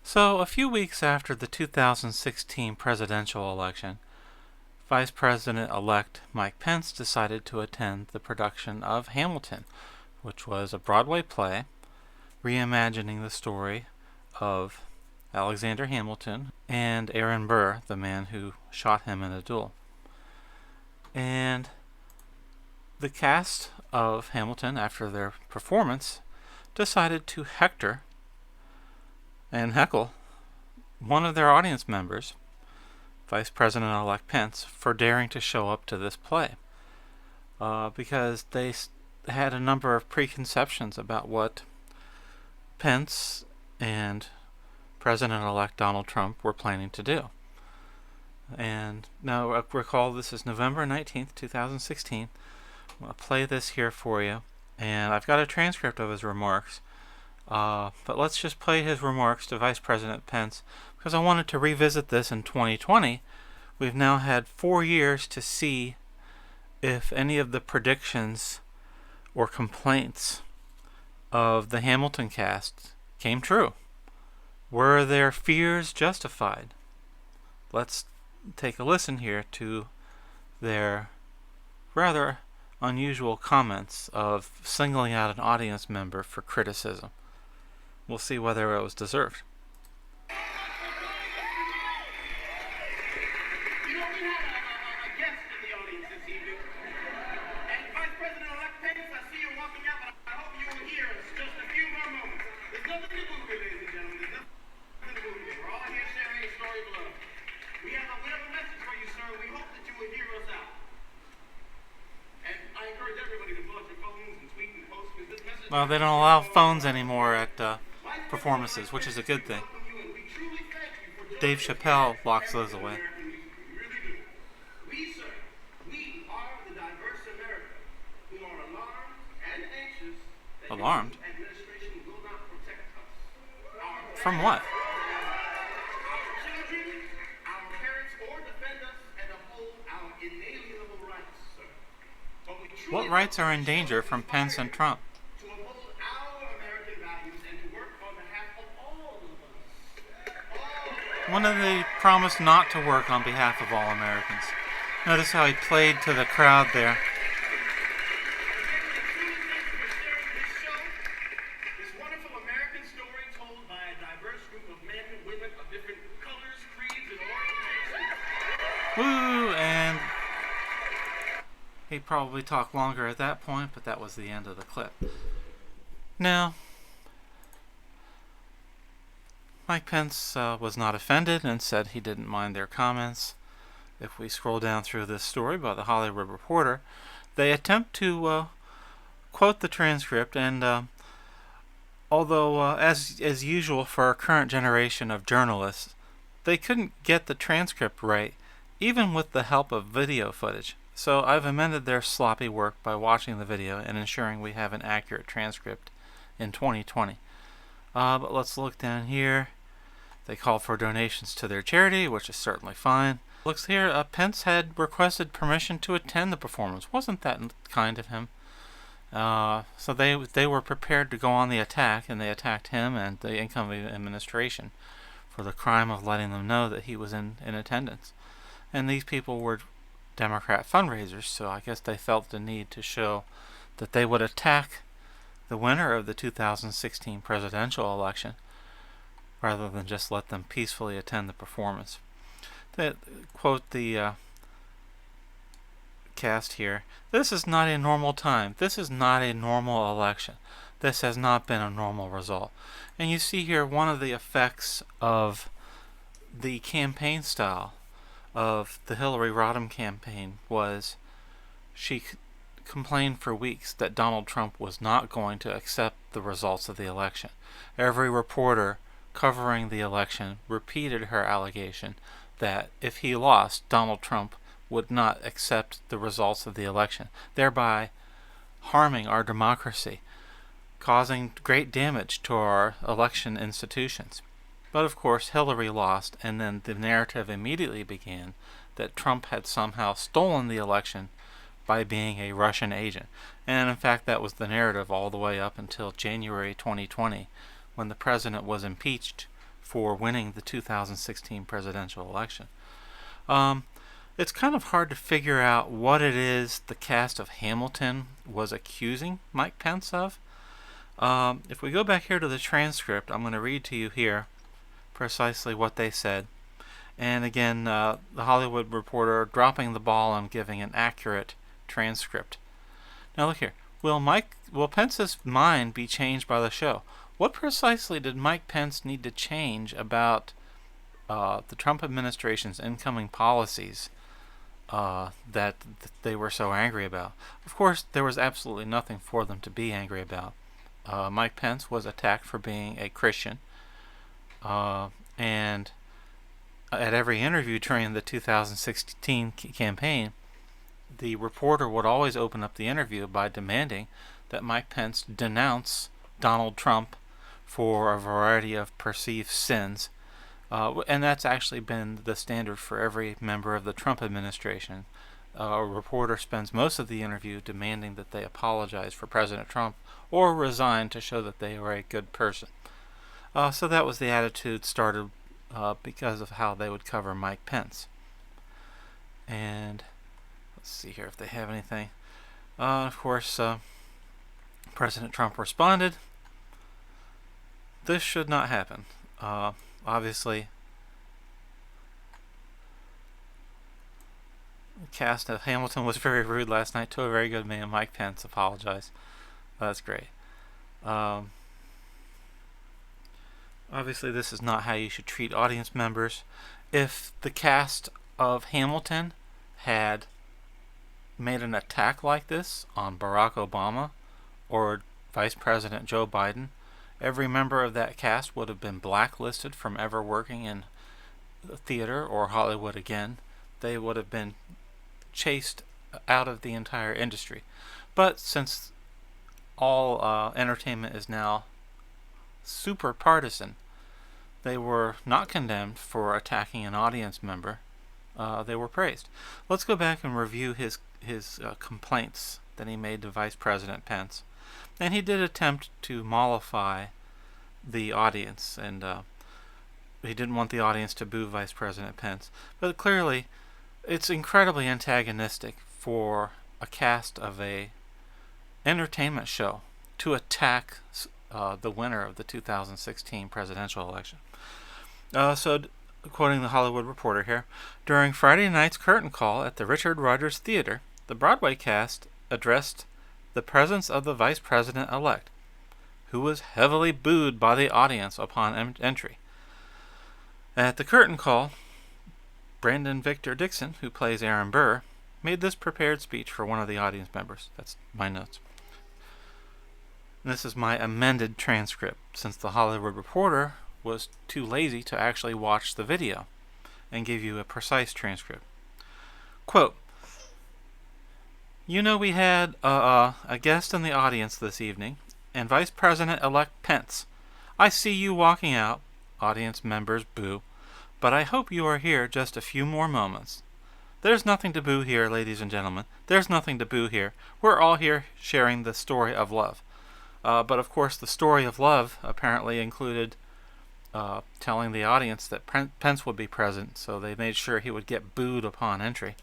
So, a few weeks after the 2016 presidential election, Vice President-Elect Pence decided to attend the production of Hamilton, which was a Broadway play reimagining the story of Alexander Hamilton and Aaron Burr, the man who shot him in a duel. And the cast of Hamilton, after their performance, decided to hector and heckle one of their audience members, Vice President-Elect Pence, for daring to show up to this play, because they had a number of preconceptions about what Pence and President-elect Donald Trump were planning to do. And now recall, this is November 19th, 2016. I'm going to play this here for you, and I've got a transcript of his remarks. But let's just play his remarks to Vice President Pence, because I wanted to revisit this in 2020. We've now had 4 years to see if any of the predictions or complaints of the Hamilton cast came true. Were their fears justified? Let's take a listen here to their rather unusual comments of singling out an audience member for criticism. We'll see whether it was deserved. We have a guest in the audience this evening. And Vice President-elect Pence, I see you walking up, and I hope you will hear us just a few more moments. There's nothing to move here, ladies and gentlemen. There's nothing to move here. We're all here sharing a story below. We have a message for you, sir. We hope that you will hear us out. And I encourage everybody to pull up your phones and tweet and post, because this message... Well, they don't allow phones anymore at performances, which is a good thing. Dave Chappelle locks those away. We, sir, we are the diverse America who are alarmed and anxious that Alarmed? the administration will not protect us. From what? Our children, our parents, or defend us and uphold our inalienable rights, sir. But we truly What rights are in danger from Pence and Trump? to uphold our American values and to work on behalf of all of us. When did they promise not to work on behalf of all Americans? Notice how he played to the crowd there. This wonderful American story told by a diverse group of men and women of different colors, creeds, and orientations. Woo! And he probably talked longer at that point, but that was the end of the clip. Now, Pence was not offended and said he didn't mind their comments. If we scroll down through this story by the Hollywood Reporter, they attempt to quote the transcript, and although, as usual for our current generation of journalists, they couldn't get the transcript right, even with the help of video footage. So I've amended their sloppy work by watching the video and ensuring we have an accurate transcript in 2020. But let's look down here. They called for donations to their charity, which is certainly fine. Looks here, Pence had requested permission to attend the performance. Wasn't that kind of him? So they were prepared to go on the attack, and they attacked him and the incoming administration for the crime of letting them know that he was in attendance. And these people were Democrat fundraisers, so I guess they felt the need to show that they would attack the winner of the 2016 presidential election rather than just let them peacefully attend the performance. They quote the cast here. This is not a normal time. This is not a normal election. This has not been a normal result. And you see here one of the effects of the campaign style of the Hillary Rodham campaign was she complained for weeks that Donald Trump was not going to accept the results of the election. Every reporter covering the election repeated her allegation that if he lost, Donald Trump would not accept the results of the election, thereby harming our democracy, causing great damage to our election institutions. But of course, Hillary lost, and then the narrative immediately began that Trump had somehow stolen the election by being a Russian agent. And in fact, that was the narrative all the way up until January 2020, when the president was impeached for winning the 2016 presidential election. It's kind of hard to figure out what it is the cast of Hamilton was accusing Mike Pence of. If we go back here to the transcript, I'm going to read to you here precisely what they said. And again, the Hollywood Reporter dropping the ball on giving an accurate transcript. Now look here. Will Pence's mind be changed by the show? What precisely did Mike Pence need to change about the Trump administration's incoming policies that they were so angry about? Of course, there was absolutely nothing for them to be angry about. Mike Pence was attacked for being a Christian, and at every interview during the 2016 campaign, the reporter would always open up the interview by demanding that Mike Pence denounce Donald Trump for a variety of perceived sins. And that's actually been the standard for every member of the Trump administration. A reporter spends most of the interview demanding that they apologize for President Trump or resign to show that they are a good person. So that was the attitude started because of how they would cover Mike Pence. And let's see here if they have anything. Of course, President Trump responded, "This should not happen." Obviously, the cast of Hamilton was very rude last night to a very good man. Mike Pence apologized. That's great. Obviously, this is not how you should treat audience members. If the cast of Hamilton had made an attack like this on Barack Obama or Vice President Joe Biden, every member of that cast would have been blacklisted from ever working in theater or Hollywood again. They would have been chased out of the entire industry. But since all entertainment is now super partisan, they were not condemned for attacking an audience member. They were praised. Let's go back and review his complaints that he made to Vice President Pence. And he did attempt to mollify the audience, and he didn't want the audience to boo Vice President Pence. But clearly, it's incredibly antagonistic for a cast of a entertainment show to attack the winner of the 2016 presidential election. Quoting the Hollywood Reporter here, during Friday night's curtain call at the Richard Rodgers Theater, the Broadway cast addressed the presence of the Vice President-Elect, who was heavily booed by the audience upon entry. At the curtain call, Brandon Victor Dixon, who plays Aaron Burr, made this prepared speech for one of the audience members. That's my notes. And this is my amended transcript, since the Hollywood Reporter was too lazy to actually watch the video and give you a precise transcript. Quote, "You know, we had a guest in the audience this evening, and Vice President-Elect Pence. I see you walking out." Audience members boo. "But I hope you are here just a few more moments." There's nothing to boo here, ladies and gentlemen. There's nothing to boo here. We're all here sharing the story of love. But of course, the story of love apparently included telling the audience that Pence would be present, so they made sure he would get booed upon entry.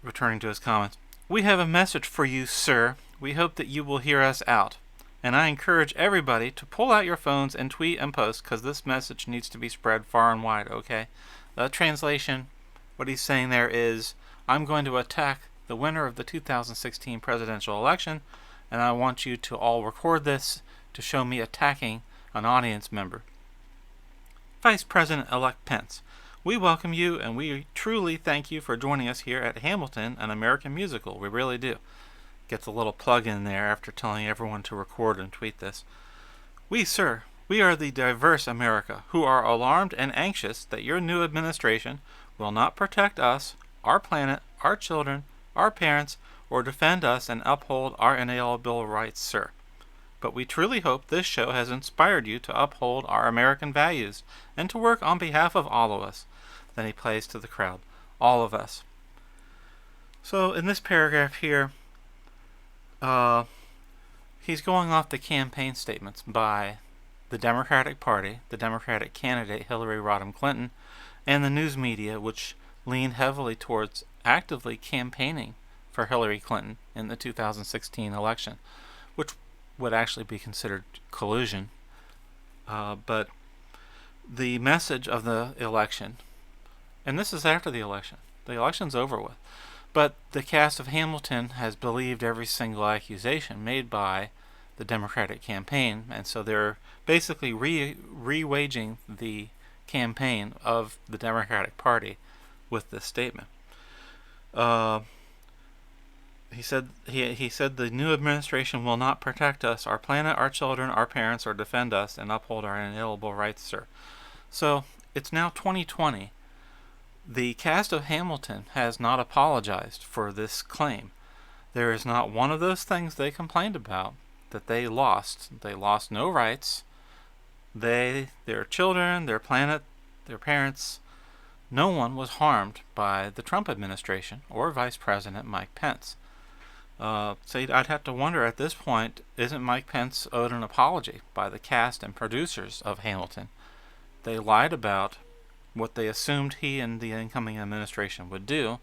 Returning to his comments, "We have a message for you, sir. We hope that you will hear us out. And I encourage everybody to pull out your phones and tweet and post, because this message needs to be spread far and wide, okay?" Translation, what he's saying there is, I'm going to attack the winner of the 2016 presidential election, and I want you to all record this to show me attacking an audience member. Vice President-Elect Pence, we welcome you, and we truly thank you for joining us here at Hamilton, an American musical. We really do. Gets a little plug in there after telling everyone to record and tweet this. "We, sir, we are the diverse America, who are alarmed and anxious that your new administration will not protect us, our planet, our children, our parents, or defend us and uphold our inalienable rights, sir. But we truly hope this show has inspired you to uphold our American values and to work on behalf of all of us." Then he plays to the crowd, "All of us." So in this paragraph here, he's going off the campaign statements by the Democratic Party, the Democratic candidate Hillary Rodham Clinton, and the news media, which leaned heavily towards actively campaigning for Hillary Clinton in the 2016 election, which would actually be considered collusion. But the message of the election, and this is after the election's over with, but the cast of Hamilton has believed every single accusation made by the Democratic campaign, and so they're basically re-waging the campaign of the Democratic Party with this statement. He said the new administration will not protect us, our planet, our children, our parents, or defend us and uphold our inalienable rights, sir. So it's now 2020. The cast of Hamilton has not apologized for this claim. There is not one of those things they complained about that they lost. They lost no rights. Their children, their planet, their parents, no one was harmed by the Trump administration or Vice President Mike Pence. So I'd have to wonder at this point, isn't Mike Pence owed an apology by the cast and producers of Hamilton? They lied about what they assumed he and the incoming administration would do,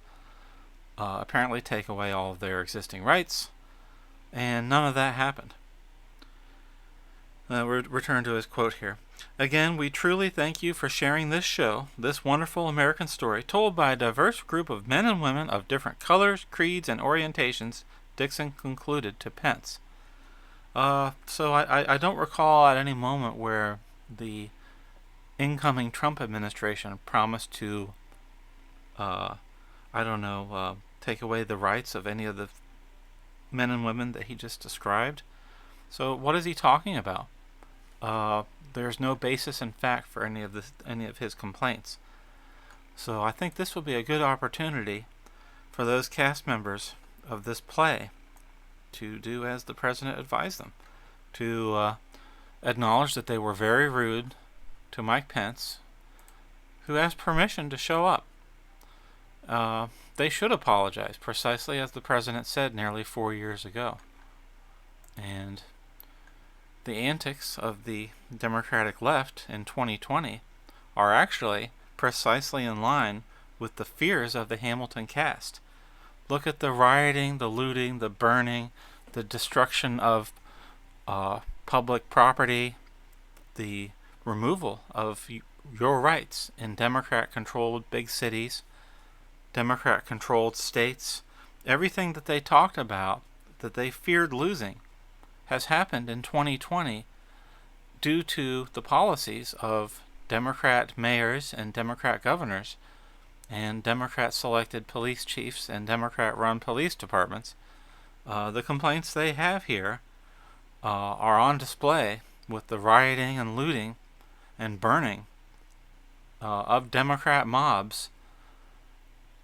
apparently take away all of their existing rights, and none of that happened. Return to his quote here. Again, we truly thank you for sharing this show, this wonderful American story, told by a diverse group of men and women of different colors, creeds, and orientations, Dixon concluded to Pence. So I don't recall at any moment where the incoming Trump administration promised to, take away the rights of any of the men and women that he just described. So what is he talking about? There's no basis in fact for any of his complaints. So I think this will be a good opportunity for those cast members of this play to do as the president advised them, to acknowledge that they were very rude to Mike Pence, who asked permission to show up. They should apologize, precisely as the president said nearly 4 years ago. And the antics of the Democratic left in 2020 are actually precisely in line with the fears of the Hamilton cast. Look at the rioting, the looting, the burning, the destruction of public property, the removal of your rights in Democrat-controlled big cities, Democrat-controlled states. Everything that they talked about that they feared losing has happened in 2020 due to the policies of Democrat mayors and Democrat governors and Democrat-selected police chiefs and Democrat-run police departments. The complaints they have here are on display with the rioting and looting and burning of Democrat mobs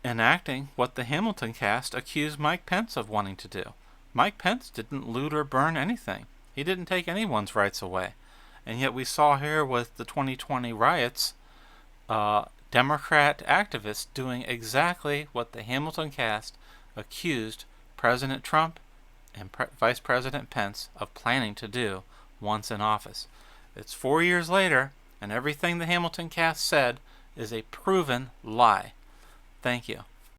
enacting what the Hamilton cast accused Mike Pence of wanting to do. Mike Pence didn't loot or burn anything. He didn't take anyone's rights away. And yet we saw here with the 2020 riots, Democrat activists doing exactly what the Hamilton cast accused President Trump and Vice President Pence of planning to do once in office. It's 4 years later, and everything the Hamilton cast said is a proven lie. Thank you.